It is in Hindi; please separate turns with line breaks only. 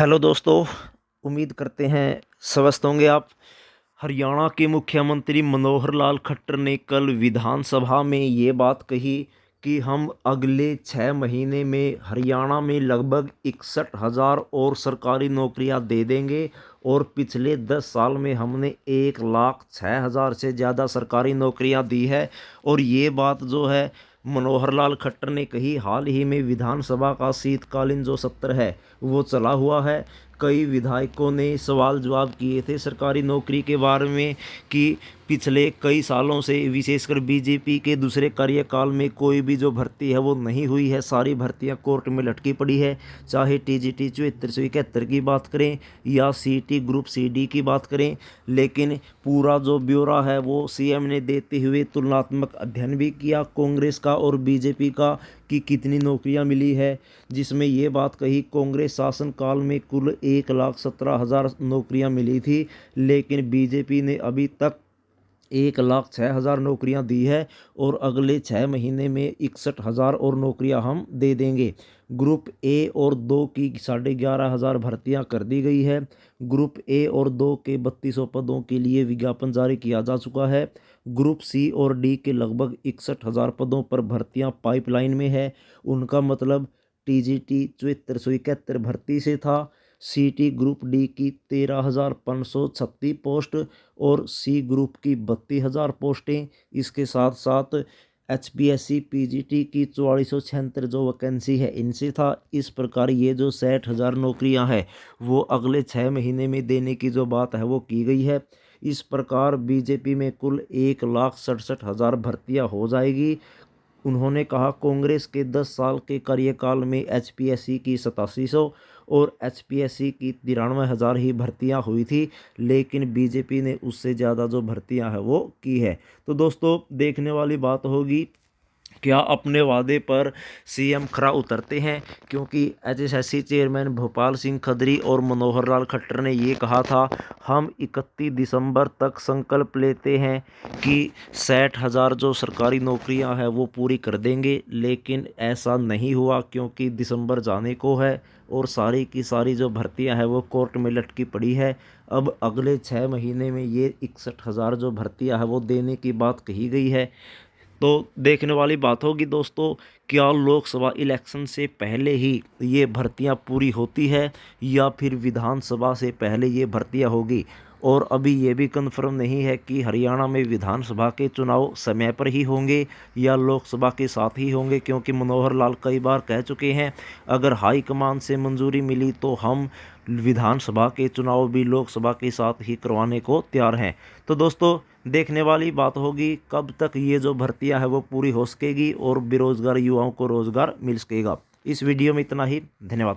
हेलो दोस्तों, उम्मीद करते हैं स्वस्थ होंगे आप। हरियाणा के मुख्यमंत्री मनोहर लाल खट्टर ने कल विधानसभा में ये बात कही कि हम अगले 6 महीने में हरियाणा में लगभग 61,000 और सरकारी नौकरियां दे देंगे। और पिछले 10 साल में हमने 1,06,000 से ज़्यादा सरकारी नौकरियां दी है। और ये बात जो है मनोहर लाल खट्टर ने कही। हाल ही में विधानसभा का शीतकालीन जो सत्र है वो चला हुआ है। कई विधायकों ने सवाल जवाब किए थे सरकारी नौकरी के बारे में कि पिछले कई सालों से विशेषकर बीजेपी के दूसरे कार्यकाल में कोई भी जो भर्ती है वो नहीं हुई है। सारी भर्तियां कोर्ट में लटकी पड़ी है। चाहे टीजीटी 7471 की बात करें या सीटी ग्रुप सीडी की बात करें, लेकिन पूरा जो ब्यौरा है वो सीएम ने देते हुए तुलनात्मक अध्ययन भी किया कांग्रेस का और बीजेपी का कि कितनी नौकरियां मिली है। जिसमें ये बात कही कांग्रेस शासनकाल में कुल 1,17,000 नौकरियां मिली थी, लेकिन बीजेपी ने अभी तक 1,06,000 नौकरियां दी है। और अगले 6 महीने में 61,000 और नौकरियां हम दे देंगे। ग्रुप ए और 2 की 11,500 भर्तियां कर दी गई है। ग्रुप ए और 2 के 3200 पदों के लिए विज्ञापन जारी किया जा चुका है। ग्रुप सी और डी के लगभग 61,000 पदों पर भर्तियां पाइपलाइन में है। उनका मतलब टीजीटी 7471 भर्ती से था। सीटी ग्रुप डी की 13,536 पोस्ट और सी ग्रुप की 32,000 पोस्टें। इसके साथ साथ एचपीएससी पीजीटी की 4476 जो वैकेंसी है इनसे था। इस प्रकार ये जो 60,000 नौकरियां हैं वो अगले 6 महीने में देने की जो बात है वो की गई है। इस प्रकार बीजेपी में कुल 1,67,000 भर्तियां हो जाएगी। उन्होंने कहा कांग्रेस के 10 साल के कार्यकाल में एचपीएससी की 8700 और एचपीएससी की 93,000 ही भर्तियां हुई थी, लेकिन बीजेपी ने उससे ज़्यादा जो भर्तियां हैं वो की है। तो दोस्तों, देखने वाली बात होगी क्या अपने वादे पर सीएम खरा उतरते हैं, क्योंकि एचएसएससी चेयरमैन भोपाल सिंह खदरी और मनोहर लाल खट्टर ने ये कहा था हम 31 दिसंबर तक संकल्प लेते हैं कि 60,000 जो सरकारी नौकरियां हैं वो पूरी कर देंगे। लेकिन ऐसा नहीं हुआ क्योंकि दिसंबर जाने को है और सारी की सारी जो भर्तियां हैं वो कोर्ट में लटकी पड़ी है। अब अगले 6 महीने में ये 61,000 जो भर्तियां हैं वो देने की बात कही गई है। तो देखने वाली बात होगी दोस्तों, क्या लोकसभा इलेक्शन से पहले ही ये भर्तियां पूरी होती है या फिर विधानसभा से पहले ये भर्तियां होगी। और अभी ये भी कंफर्म नहीं है कि हरियाणा में विधानसभा के चुनाव समय पर ही होंगे या लोकसभा के साथ ही होंगे, क्योंकि मनोहर लाल कई बार कह चुके हैं अगर हाईकमान से मंजूरी मिली तो हम विधानसभा के चुनाव भी लोकसभा के साथ ही करवाने को तैयार हैं। तो दोस्तों, देखने वाली बात होगी कब तक ये जो भर्तियां है वो पूरी हो सकेगी और बेरोजगार युवाओं को रोजगार मिल सकेगा। इस वीडियो में इतना ही। धन्यवाद।